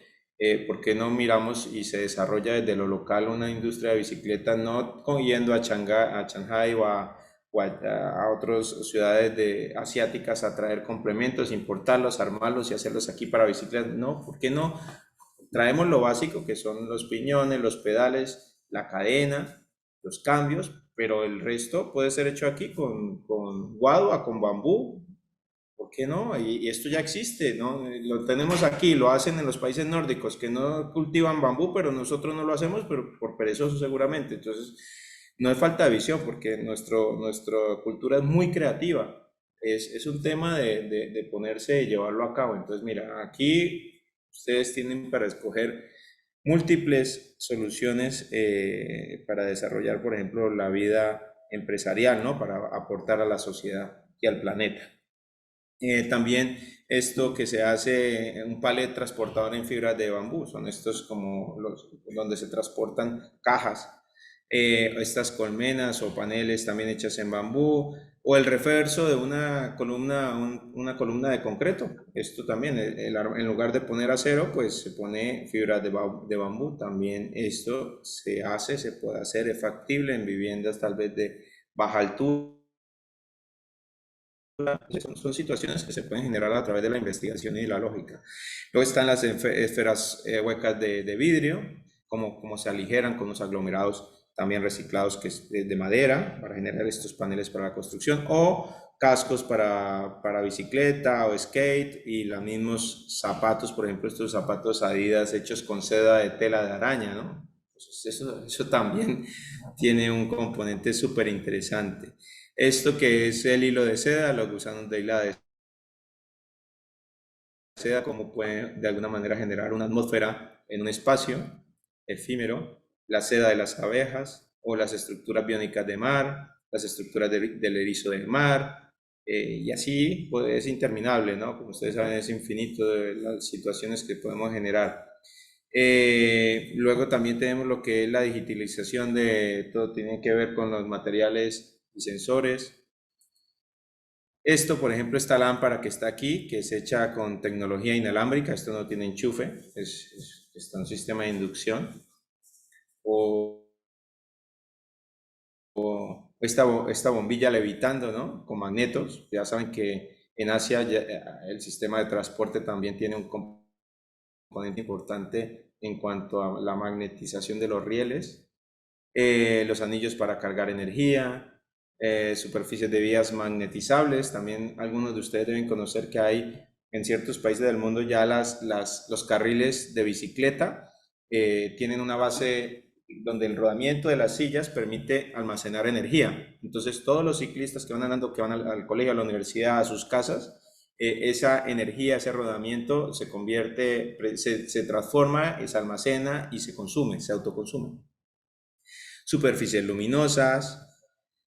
¿por qué no miramos y se desarrolla desde lo local una industria de bicicletas, no yendo a Shanghái o a otras ciudades asiáticas a traer complementos, importarlos, armarlos y hacerlos aquí para bicicletas? No, ¿por qué no? Traemos lo básico que son los piñones, los pedales, la cadena, los cambios, pero el resto puede ser hecho aquí con guadua, con bambú. ¿Por qué no? Y esto ya existe, ¿no? Lo tenemos aquí, lo hacen en los países nórdicos que no cultivan bambú, pero nosotros no lo hacemos, pero por perezosos seguramente. Entonces, no es falta de visión, porque nuestra cultura es muy creativa. Es un tema de ponerse y llevarlo a cabo. Entonces, mira, aquí ustedes tienen para escoger múltiples soluciones para desarrollar, por ejemplo, la vida empresarial, ¿no? Para aportar a la sociedad y al planeta. También esto que se hace en un palet transportador en fibras de bambú, son estos como los donde se transportan cajas, estas colmenas o paneles también hechas en bambú, o el refuerzo de una columna, una columna de concreto. Esto también, en lugar de poner acero, pues se pone fibra de bambú. También esto se hace, se puede hacer, es factible en viviendas tal vez de baja altura. Son situaciones que se pueden generar a través de la investigación y la lógica. Luego están las esferas huecas de vidrio, como se aligeran con los aglomerados también reciclados que es de madera para generar estos paneles para la construcción, o cascos para bicicleta o skate, y los mismos zapatos, por ejemplo, estos zapatos Adidas hechos con seda de tela de araña, ¿no? Entonces eso también tiene un componente súper interesante. Esto que es el hilo de seda, los gusanos de hila de seda, cómo puede de alguna manera generar una atmósfera en un espacio efímero, la seda de las abejas o las estructuras biónicas de mar, las estructuras del erizo del mar, y así pues, es interminable, ¿no? Como ustedes saben, es infinito de las situaciones que podemos generar. Luego también tenemos lo que es la digitalización de todo, tiene que ver con los materiales y sensores. Esto, por ejemplo, esta lámpara que está aquí, que es hecha con tecnología inalámbrica, esto no tiene enchufe, está un sistema de inducción. O esta bombilla levitando, ¿no? Con magnetos. Ya saben que en Asia el sistema de transporte también tiene un componente importante en cuanto a la magnetización de los rieles. Los anillos para cargar energía, superficies de vías magnetizables. También algunos de ustedes deben conocer que hay en ciertos países del mundo ya los carriles de bicicleta tienen una base donde el rodamiento de las sillas permite almacenar energía. Entonces todos los ciclistas que van andando, que van al colegio, a la universidad, a sus casas, esa energía, ese rodamiento se convierte, se transforma, se almacena y se consume, se autoconsume. Superficies luminosas,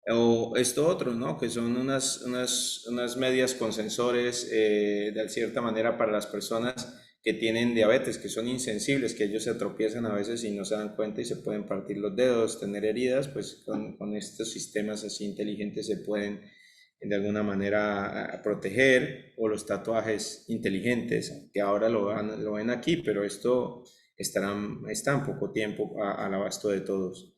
o esto otro, ¿no? Que son unas medias con sensores de cierta manera para las personas que tienen diabetes, que son insensibles, que ellos se tropiezan a veces y no se dan cuenta y se pueden partir los dedos, tener heridas, pues con estos sistemas así inteligentes se pueden de alguna manera proteger, o los tatuajes inteligentes, que ahora lo ven aquí, pero esto está en poco tiempo al abasto de todos.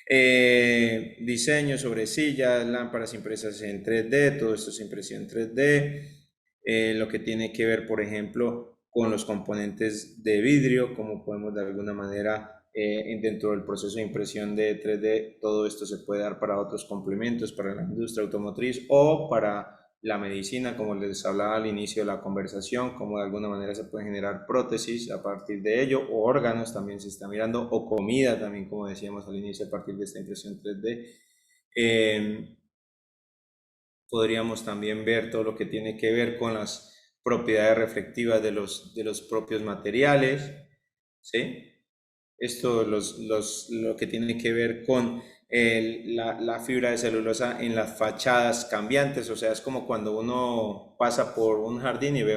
Diseño sobre sillas, lámparas impresas en 3D, todo esto es impresión 3D. Lo que tiene que ver, por ejemplo, con los componentes de vidrio, como podemos de alguna manera dentro del proceso de impresión de 3D, todo esto se puede dar para otros complementos, para la industria automotriz o para la medicina, como les hablaba al inicio de la conversación, como de alguna manera se puede generar prótesis a partir de ello, o órganos también se está mirando, o comida también, como decíamos al inicio, a partir de esta impresión 3D. Podríamos también ver todo lo que tiene que ver con las propiedades reflectivas de los propios materiales, ¿sí? Esto, lo que tiene que ver con la fibra de celulosa en las fachadas cambiantes, o sea, es como cuando uno pasa por un jardín y ve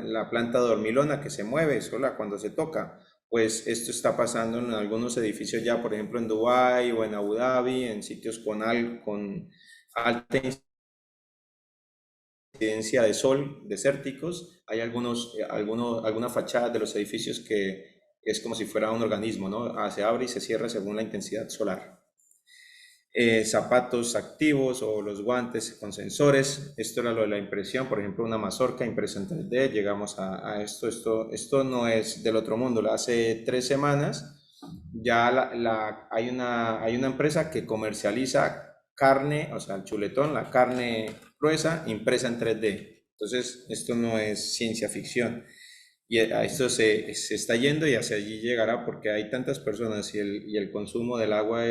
la planta dormilona que se mueve sola cuando se toca. Pues esto está pasando en algunos edificios ya, por ejemplo en Dubái o en Abu Dhabi, en sitios con alta incidencia de sol desérticos. Hay algunas fachadas de los edificios que es como si fuera un organismo, ¿no? Se abre y se cierra según la intensidad solar. Zapatos activos o los guantes con sensores. Esto era lo de la impresión, por ejemplo, una mazorca impresa en 3D. Llegamos a esto. Esto no es del otro mundo. Hace 3 semanas ya hay una empresa que comercializa carne, o sea, el chuletón, la carne gruesa impresa en 3D. Entonces, esto no es ciencia ficción. Y a esto se está yendo y hacia allí llegará porque hay tantas personas y el consumo del agua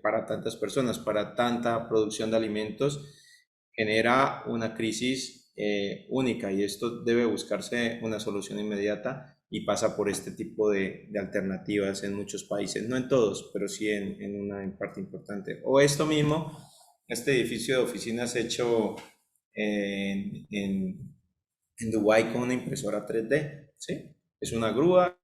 para tantas personas, para tanta producción de alimentos, genera una crisis única y esto debe buscarse una solución inmediata y pasa por este tipo de alternativas en muchos países, no en todos, pero sí en una en parte importante. O esto mismo, este edificio de oficinas hecho en Dubái con una impresora 3D, ¿sí? Es una grúa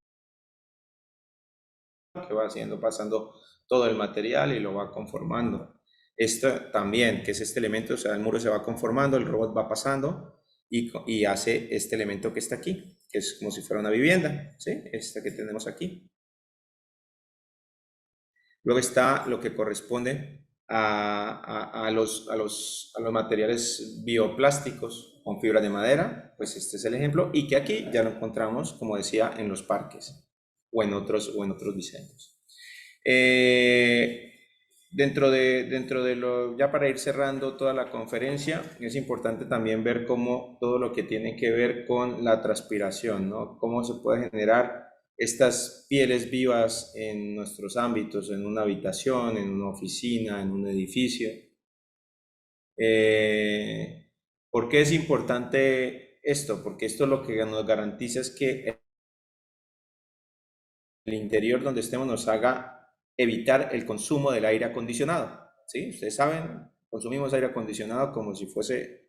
que va pasando todo el material y lo va conformando. Esto también, que es este elemento, o sea, el muro se va conformando, el robot va pasando y hace este elemento que está aquí, que es como si fuera una vivienda, ¿sí? Esta que tenemos aquí. Luego está lo que corresponde a los materiales bioplásticos con fibra de madera, pues este es el ejemplo, y que aquí ya lo encontramos, como decía, en los parques o en otros diseños. Dentro de lo, ya para ir cerrando toda la conferencia, es importante también ver cómo todo lo que tiene que ver con la transpiración, ¿no? Cómo se puede generar estas pieles vivas en nuestros ámbitos, en una habitación, en una oficina, en un edificio. ¿Por qué es importante esto? Porque esto lo que nos garantiza es que el interior donde estemos nos haga evitar el consumo del aire acondicionado. ¿Sí? Ustedes saben, consumimos aire acondicionado como si fuese,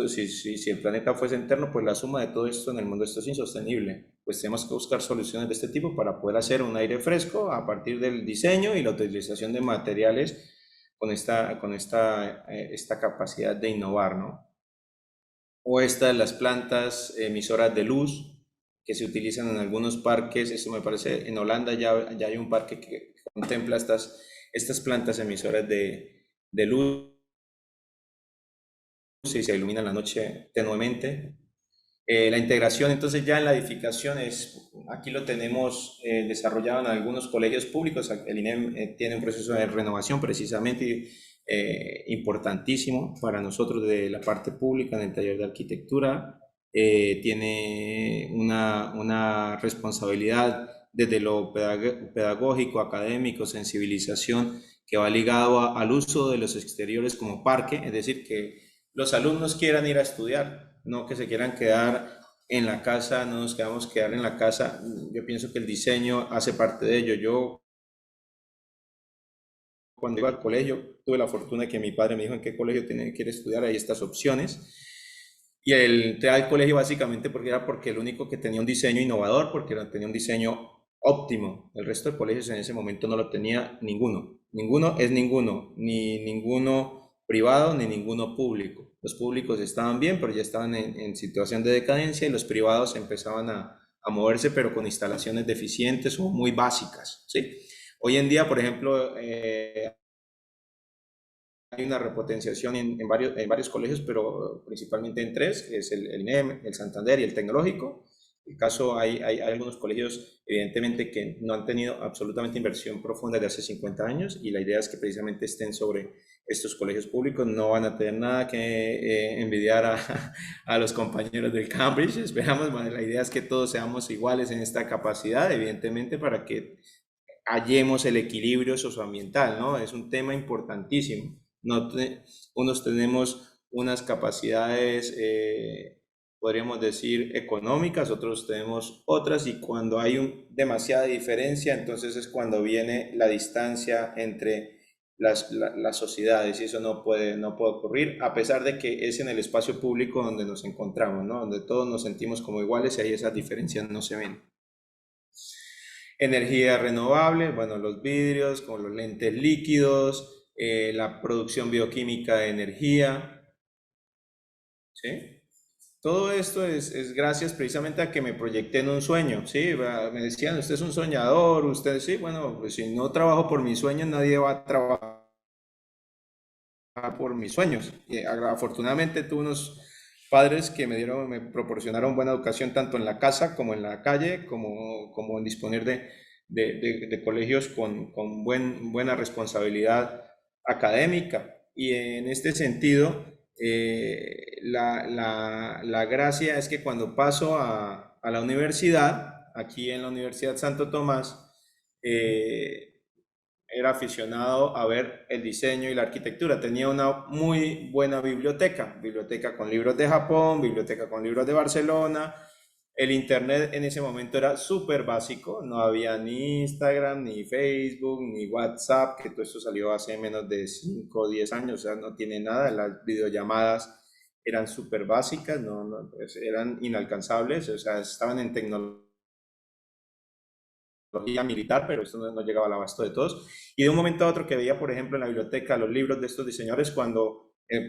si el planeta fuese eterno, pues la suma de todo esto en el mundo esto es insostenible. Pues tenemos que buscar soluciones de este tipo para poder hacer un aire fresco a partir del diseño y la utilización de materiales con esta capacidad de innovar, ¿no? O las plantas emisoras de luz que se utilizan en algunos parques. Eso me parece, en Holanda ya hay un parque que contempla estas plantas emisoras de luz y se ilumina en la noche tenuemente. La integración entonces ya en la edificación aquí lo tenemos desarrollado en algunos colegios públicos. El INEM tiene un proceso de renovación precisamente importantísimo para nosotros de la parte pública en el taller de arquitectura. Tiene una responsabilidad desde lo pedagógico, académico, sensibilización, que va ligado al uso de los exteriores como parque, es decir, que los alumnos quieran ir a estudiar, no que se quieran quedar en la casa, no nos quedamos quedar en la casa. Yo pienso que el diseño hace parte de ello. Yo cuando iba al colegio tuve la fortuna de que mi padre me dijo en qué colegio tenía que ir a estudiar, hay estas opciones. Y entré al colegio básicamente porque el único que tenía un diseño innovador, porque tenía un diseño óptimo. El resto de colegios en ese momento no lo tenía ninguno. Ninguno es ninguno, ni ninguno privado ni ninguno público. Los públicos estaban bien, pero ya estaban en situación de decadencia y los privados empezaban a moverse, pero con instalaciones deficientes o muy básicas, ¿sí? Hoy en día, por ejemplo, hay una repotenciación en varios colegios, pero principalmente en tres, que es el INEM, el Santander y el Tecnológico. El caso, hay algunos colegios, evidentemente, que no han tenido absolutamente inversión profunda de hace 50 años y la idea es que precisamente estén sobre estos colegios públicos. No van a tener nada que envidiar a los compañeros del Cambridge. Esperamos, bueno, la idea es que todos seamos iguales en esta capacidad, evidentemente, para que hallemos el equilibrio socioambiental, ¿no? Es un tema importantísimo. Unos tenemos unas capacidades, podríamos decir, económicas, otros tenemos otras, y cuando hay demasiada diferencia, entonces es cuando viene la distancia entre las sociedades, y eso no puede ocurrir, a pesar de que es en el espacio público donde nos encontramos, ¿no? Donde todos nos sentimos como iguales y ahí esas diferencias no se ven. Energía renovable, bueno, los vidrios, con los lentes líquidos, la producción bioquímica de energía, ¿sí? Todo esto es gracias precisamente a que me proyecté en un sueño, ¿sí? Me decían, usted es un soñador, usted sí, bueno, pues si no trabajo por mis sueños, nadie va a trabajar por mis sueños. Y afortunadamente tuve unos padres que me proporcionaron buena educación tanto en la casa como en la calle, como en disponer de colegios con buena responsabilidad académica. Y en este sentido, la gracia es que cuando paso a la universidad, aquí en la Universidad Santo Tomás, eh, era aficionado a ver el diseño y la arquitectura. Tenía una muy buena biblioteca con libros de Japón, biblioteca con libros de Barcelona. El internet en ese momento era súper básico, no había ni Instagram, ni Facebook, ni WhatsApp, que todo esto salió hace menos de 5 o 10 años, o sea, no tiene nada. Las videollamadas eran súper básicas, pues, eran inalcanzables, o sea, estaban en tecnología militar, pero esto no llegaba al abasto de todos. Y de un momento a otro que veía, por ejemplo, en la biblioteca los libros de estos diseñadores, cuando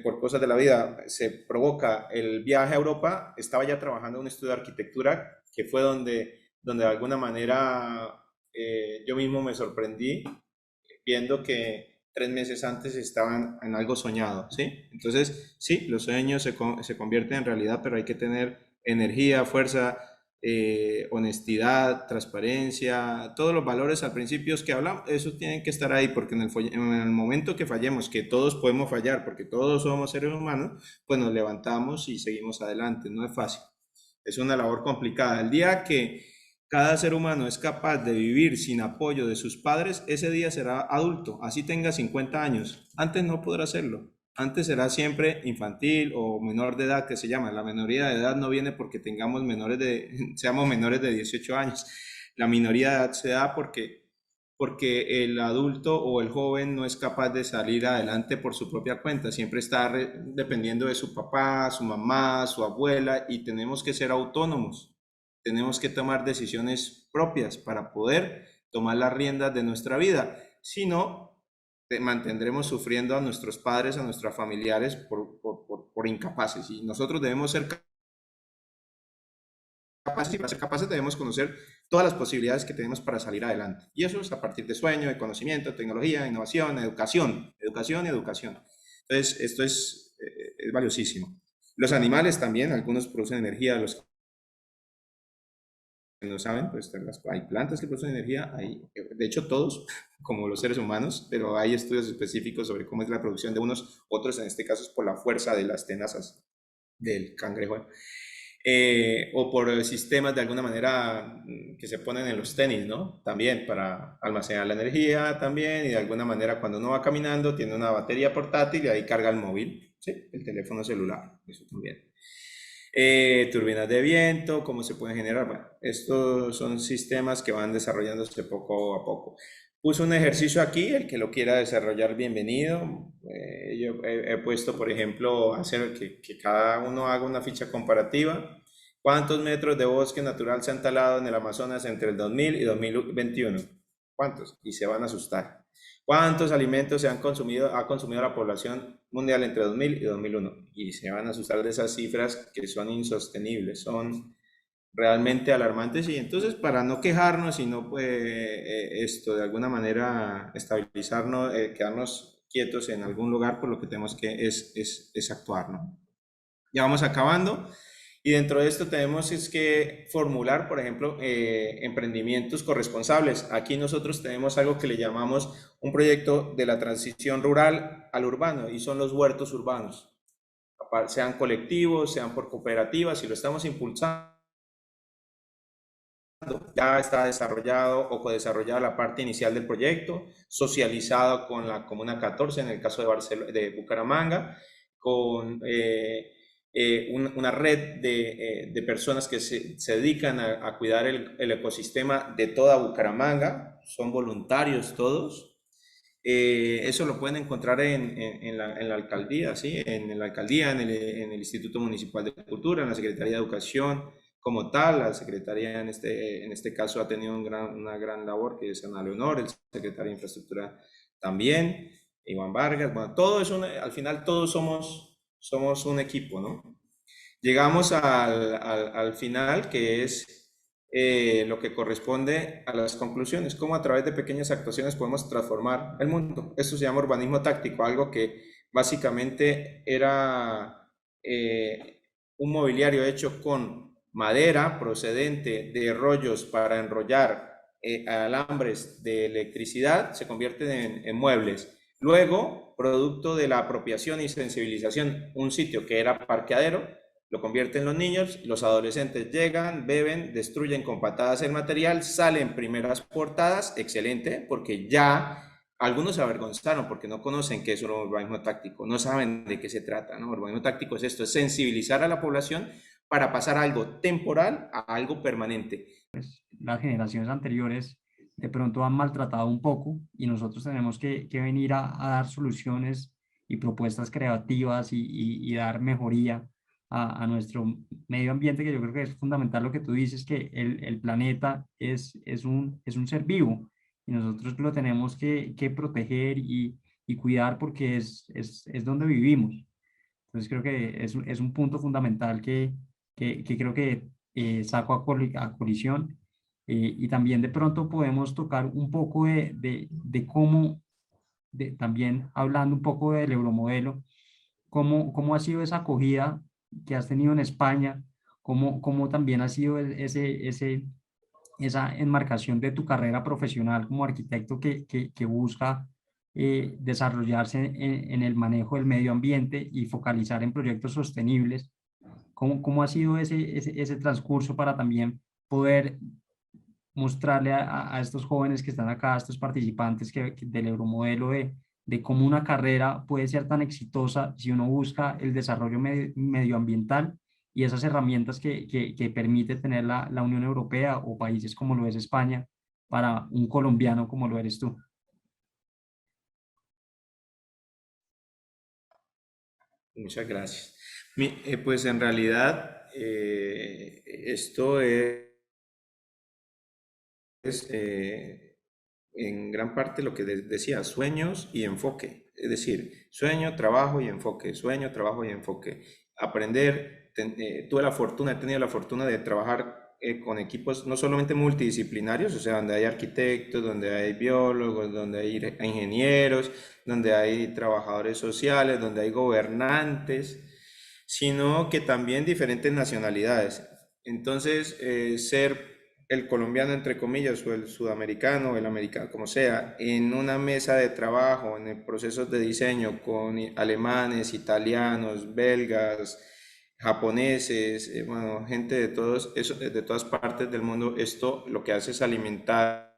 por cosas de la vida se provoca el viaje a Europa, estaba ya trabajando en un estudio de arquitectura, que fue donde de alguna manera yo mismo me sorprendí viendo que 3 meses antes estaban en algo soñado, ¿sí? Entonces, sí, los sueños se convierten en realidad, pero hay que tener energía, fuerza, honestidad, transparencia, todos los valores al principio que hablamos, esos tienen que estar ahí, porque en el momento que fallemos, que todos podemos fallar, porque todos somos seres humanos, pues nos levantamos y seguimos adelante, no es fácil, es una labor complicada. El día que cada ser humano es capaz de vivir sin apoyo de sus padres, ese día será adulto, así tenga 50 años. Antes no podrá hacerlo. Antes será siempre infantil o menor de edad, que se llama. La minoría de edad no viene porque seamos menores de 18 años. La minoría de edad se da porque el adulto o el joven no es capaz de salir adelante por su propia cuenta. Siempre está dependiendo de su papá, su mamá, su abuela, y tenemos que ser autónomos. Tenemos que tomar decisiones propias para poder tomar las riendas de nuestra vida. Si no, mantendremos sufriendo a nuestros padres, a nuestros familiares por incapaces. Y nosotros debemos ser capaces, y para ser capaces debemos conocer todas las posibilidades que tenemos para salir adelante. Y eso es a partir de sueño, de conocimiento, tecnología, innovación, educación y educación. Entonces, esto es valiosísimo. Los animales también, algunos producen energía, los que no saben, pues hay plantas que producen energía, de hecho todos, como los seres humanos, pero hay estudios específicos sobre cómo es la producción de unos, otros en este caso es por la fuerza de las tenazas del cangrejo, o por sistemas de alguna manera que se ponen en los tenis, ¿no? También para almacenar la energía también, y de alguna manera cuando uno va caminando tiene una batería portátil y ahí carga el móvil, ¿sí? El teléfono celular, eso también. Turbinas de viento, cómo se pueden generar. Bueno, estos son sistemas que van desarrollándose poco a poco. Puse un ejercicio aquí, el que lo quiera desarrollar, bienvenido. Yo he puesto, por ejemplo, hacer que cada uno haga una ficha comparativa. ¿Cuántos metros de bosque natural se han talado en el Amazonas entre el 2000 y 2021? ¿Cuántos? Y se van a asustar. ¿Cuántos alimentos ha consumido la población mundial entre 2000 y 2001? Y se van a asustar de esas cifras que son insostenibles, son realmente alarmantes. Y entonces, para no quejarnos y no pues, esto de alguna manera estabilizarnos, quedarnos quietos en algún lugar, por lo que tenemos que es actuar, ¿no? Ya vamos acabando. Y dentro de esto tenemos es que formular, por ejemplo, emprendimientos corresponsables. Aquí nosotros tenemos algo que le llamamos un proyecto de la transición rural al urbano, y son los huertos urbanos, sean colectivos, sean por cooperativas, y lo estamos impulsando. Ya está desarrollado o co-desarrollada la parte inicial del proyecto, socializado con la Comuna 14 en el caso de Bucaramanga, con una red de personas que se dedican a cuidar el ecosistema de toda Bucaramanga, son voluntarios todos. Eso lo pueden encontrar en la alcaldía, ¿sí? En la alcaldía, en el Instituto Municipal de Cultura, en la Secretaría de Educación como tal. La Secretaría en este caso ha tenido una gran labor, que es Ana Leonor, el secretario de Infraestructura también, Iván Vargas. Bueno, todo es al final todos somos un equipo, ¿no? Llegamos al final, que es lo que corresponde a las conclusiones, cómo a través de pequeñas actuaciones podemos transformar el mundo. Esto se llama urbanismo táctico, algo que básicamente era un mobiliario hecho con madera procedente de rollos para enrollar alambres de electricidad, se convierten en muebles. Luego, producto de la apropiación y sensibilización, un sitio que era parqueadero, lo convierten los niños, los adolescentes llegan, beben, destruyen con patadas el material, salen primeras portadas, excelente, porque ya algunos se avergonzaron porque no conocen qué es un urbanismo táctico, no saben de qué se trata, ¿no? Urbanismo táctico es esto, es sensibilizar a la población para pasar algo temporal a algo permanente. Pues las generaciones anteriores de pronto han maltratado un poco y nosotros tenemos que venir a dar soluciones y propuestas creativas y dar mejoría a nuestro medio ambiente, que yo creo que es fundamental lo que tú dices, que el planeta es un ser vivo y nosotros lo tenemos que proteger y cuidar porque es donde vivimos. Entonces creo que es un punto fundamental que creo que saco a colisión. Y también de pronto podemos tocar un poco de cómo, también hablando un poco del euromodelo, cómo ha sido esa acogida que has tenido en España, cómo también ha sido esa enmarcación de tu carrera profesional como arquitecto que busca desarrollarse en el manejo del medio ambiente y focalizar en proyectos sostenibles. ¿Cómo ha sido ese transcurso para también poder mostrarle a estos jóvenes que están acá, a estos participantes del Euromodelo, de cómo una carrera puede ser tan exitosa si uno busca el desarrollo medioambiental y esas herramientas que permite tener la Unión Europea o países como lo es España para un colombiano como lo eres tú? Muchas gracias. Pues en realidad esto es en gran parte lo que decía, sueños y enfoque. Es decir, sueño, trabajo y enfoque, sueño, trabajo y enfoque. Aprender, tuve la fortuna, he tenido la fortuna de trabajar con equipos no solamente multidisciplinarios, o sea, donde hay arquitectos, donde hay biólogos, donde hay ingenieros, donde hay trabajadores sociales, donde hay gobernantes, sino que también diferentes nacionalidades. Entonces, ser el colombiano, entre comillas, o el sudamericano, o el americano, como sea, en una mesa de trabajo, en el procesos de diseño con alemanes, italianos, belgas, japoneses, bueno, gente de todos, eso, de todas partes del mundo, esto lo que hace es alimentar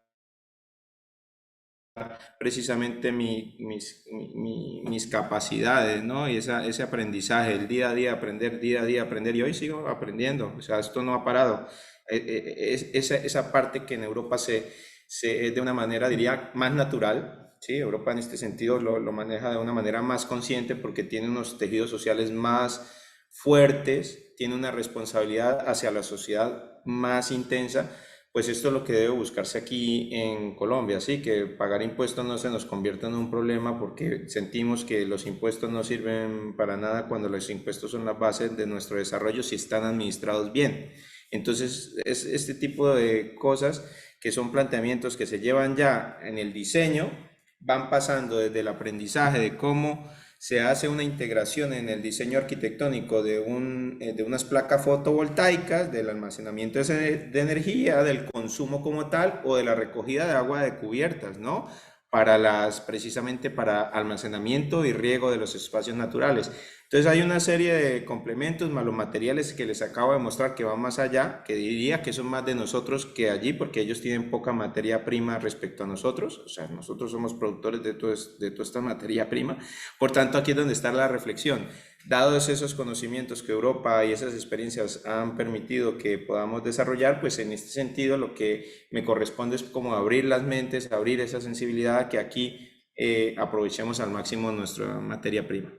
precisamente mis capacidades, ¿no? Y ese aprendizaje, el día a día aprender, y hoy sigo aprendiendo, o sea, esto no ha parado. Esa parte que en Europa es de una manera, diría, más natural, ¿sí? Europa en este sentido lo maneja de una manera más consciente porque tiene unos tejidos sociales más fuertes, tiene una responsabilidad hacia la sociedad más intensa, pues esto es lo que debe buscarse aquí en Colombia, sí, que pagar impuestos no se nos convierta en un problema porque sentimos que los impuestos no sirven para nada cuando los impuestos son la base de nuestro desarrollo si están administrados bien. Entonces, es este tipo de cosas que son planteamientos que se llevan ya en el diseño, van pasando desde el aprendizaje de cómo se hace una integración en el diseño arquitectónico de unas placas fotovoltaicas, del almacenamiento de energía, del consumo como tal o de la recogida de agua de cubiertas, ¿no? Precisamente para almacenamiento y riego de los espacios naturales. Entonces hay una serie de complementos más los materiales que les acabo de mostrar que van más allá, que diría que son más de nosotros que allí, porque ellos tienen poca materia prima respecto a nosotros, o sea, nosotros somos productores de toda esta materia prima. Por tanto, aquí es donde está la reflexión. Dados esos conocimientos que Europa y esas experiencias han permitido que podamos desarrollar, pues en este sentido lo que me corresponde es como abrir las mentes, abrir esa sensibilidad, que aquí aprovechemos al máximo nuestra materia prima.